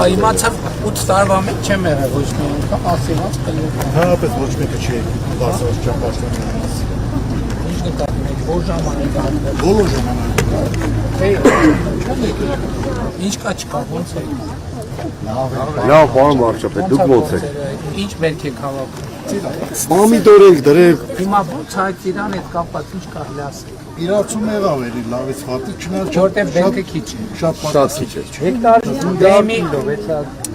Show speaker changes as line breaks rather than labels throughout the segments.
Իմացավ 8 տարվա մեջ չեմ եղել ոչ մի անգամ, ասիված կլինի։
Հապես ոչ մեկը չի բարձր ճապաշտանի։
Ինչ նկատի մեջ, որ ժամանակ է։
Բոլոր ժամանակ։
Ինչ կա չկա, ոնց է։
Լավ, պարոն վարչապետ, դուք ոնց եք։
Ինչ բերք եք հավաքում։
Պամիդոր եք դրել։
Հիմա ոնց այդ իրան հետ կապված ինչ կարելի ասել։
Իրացում եղավ էլի լավից վատը, չնայած
Որտեղ բերքը քիչ է։
շատ
քիչ է։
Հեկտար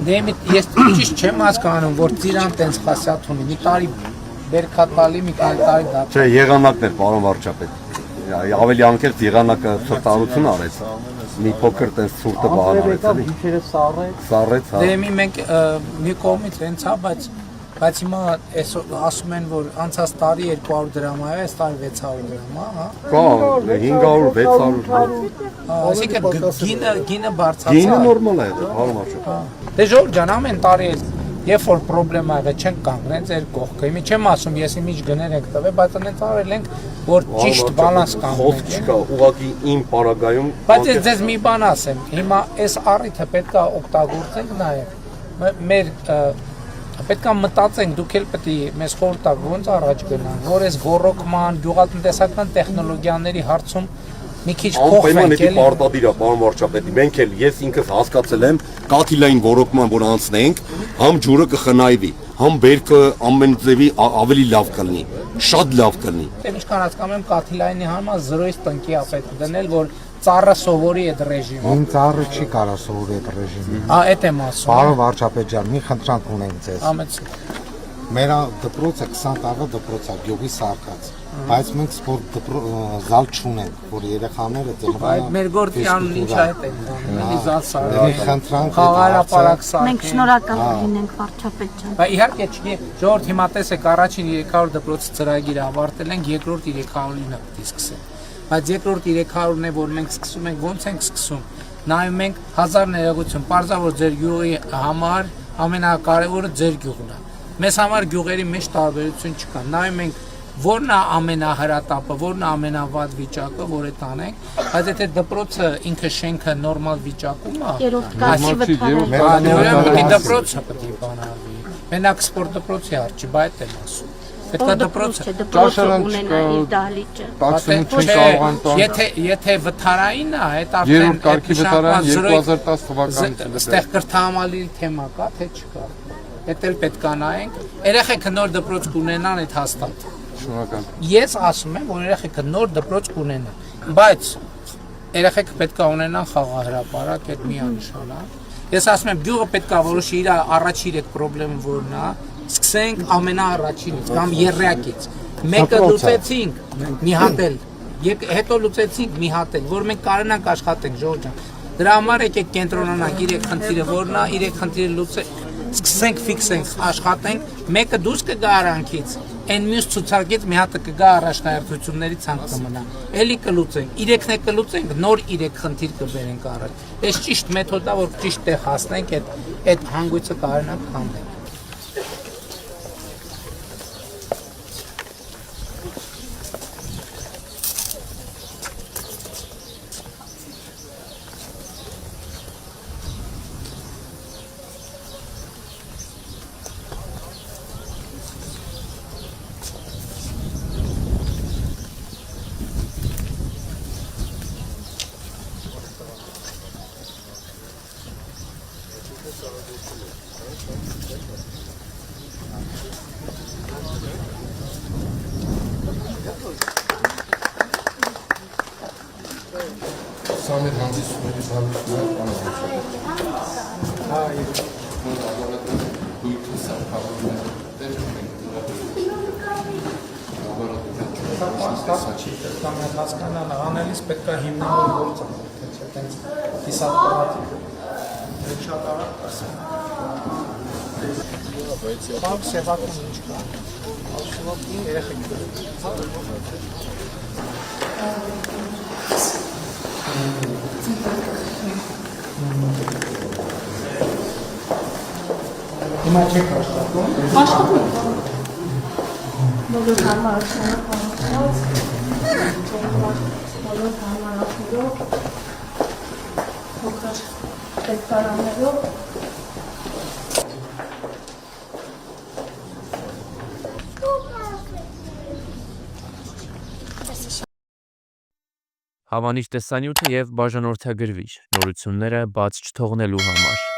դեմի ես ճիշտ չեմ հասկանում, որ ծիրան տենց խասյաթ ունի։ Մի տարի բերքատալի, մի տարի դա։
Չէ, եղանակներ, պարոն վարչապետ։ Ավելի անկեղծ եղանակը սրտանություն արեց։ Մի փոքր տենց ցուրտը բանարեց էլի։
Ինչերը
Սառեց, հա։
Դեմի մենք մի կողմից հենց հա, բայց հիմա ասում են, որ անցած տարի 200 դրամ է, այս տարի 600 դրամ է, հա։
Կա 500, 600։
Գինը բարձրացավ։
Գինը նորմալ է, պարոն վարչապետ։
Դե Ժորժ ջան, ամեն տարի երբ որ պրոբլեմա եղել չենք կանգնեն ձեր կողքը։ Հիմա չեմ ասում, ես իմիջ գներ ենք տվել, բայց այնց արել ենք, որ ճիշտ բալանս կանգնենք։
Խոսք չկա, ուղղակի իմ պարագայում։
Բայց ես ձեզ մի բան ասեմ, հիմա այս առիթը պետք է օգտագործենք նաև։ Մեր պետք է մտածենք, դուք էլ պետք է մեզ խորհուրդ տաք ոնց առաջ գնանք, որ այս ռոռոկման, գյուղատնտեսական տեխնոլոգիաների հարցում մի քիչ
փոխվենք էլի։ Պարտադիր է, պարոն վարչապետ, մենք էլ ես ինքս հասկացել եմ, կաթիլային ռոռոկման որ անցնենք, համ ջուրը կխնայվի, համ բերքը ամեն ձևի ավելի լավ կլինի, շատ լավ կլինի։
Դե ինչքան հասկանում եմ, կաթիլայինի համար 0-ից տնկի է պետք դնել, որ ծառը սովորի այդ ռեժիմը։
Իմ ծառը չի կարող սովորի այդ ռեժիմը։
Այդ եմ ասում։
Պարոն վարչապետ ջան, մի խնդրանք ունենք ձեզ։
Ամեցու։
Մեր դպրոցը 20 տարվա դպրոց է, գյուղի սարքած, բայց մենք սպորտ զալ չունենք, որ երեխաները
Այդ մեր գործի անունը ինչ է այդ է, զալ սարքը։
Մի խնդրանք
Խաղալապարակ սարքը։
Մենք շնորհակալ կլինենք վարչապետ ջան։
Բայց իհարկե չի, ժողովուրդ հիմա տեսեք, առաջին 300 դպրոցի ծրագիրը ավարտել ենք, երկրորդ 309-ը պետք է սկսենք։ Բայց երկրորդ 300-ն է, որ մենք սկսում ենք, ոնց ենք սկսում։ Նայում ենք 1000 ներողություն, պարզավոր ձեր գյուղի համար ամենակարևորը ձեր գյուղն է։ Մեզ համար գյուղերի մեջ տարբերություն չկա։ Նայում ենք որն է ամենահրատապը, որն է ամենավատ վիճակը, որ է տանենք, բայց եթե դպրոցը ինքը շենքը նորմալ վիճակում է,
Երրորդ կարգի վթարը։
դպրոցը պետք է բանալի։ Մենակ սպորտ դպրոցի արժի, բայց եմ ասում։ Պետք է դպրոցը
ունենա իր դահլիճը։
Եթե վթարային է, այդ արդեն
երրորդ կարգի վթարային 2010 թվականից
այստեղ կրթահամալի թեմա կա, թե չկա։ Էդ էլ պետք է նայենք։ Երեխեքը նոր դպրոց կունենան, այդ հաստատ։
Շնորհակալ։
Ես ասում եմ, որ երեխեքը նոր դպրոց կունենան, բայց երեխեքը պետք է ունենան խաղահրապարակ, այդ միանշան է։ Ես ասում եմ, գյուղը պետք է որոշի իր առաջին այդ խնդրեմը որն է, սկսենք ամենաառաջինից կամ երրակից։ Մեկը լուծեցինք, մի հատ էլ, հետո լուծեցինք մի հատ էլ, որ մենք կարողանանք աշխատենք, Ժորժ ջան։ Դրա համար եկեք կենտրոնանանք, իրեք խնդիրը որն է, իրեք խնդիրը լուծենք, սկսենք ֆիքսենք, աշխատենք, մեկը դուրս կգա արանքից, այն մյուս ցուցակից մի հատը կգա առաջնահերթությունների ցանկ կմնա։ Էլի կլուծենք, իրեքն է կլուծենք, նոր իրեք խնդիր կբերենք առաջ։ Այս ճիշտ մեթոդա, որ ճիշտ տեղ հասնենք, այդ հանգույցը կարողանանք քանդենք։
Սամեր հանդիսումների բանություններ
Հասկանալ անելիս պետք է հիմնավոր գործ անել, թե տենց դիսապարատիկ։ Այդ շատ արագ ասեմ։ Բաղ սևակում ինչ կա։ Սևակում երեխեք դրում։ Հիմա չեք աշխատում։
Աշխատում եմ։ Բոլոր հարմարությունները կողմից, բոլոր հարմարություններով, փոքր պետքարաններով
Հավանիչ տեսանյութը եւ բաժանորդագրվիչ նորությունները բաց չթողնելու համար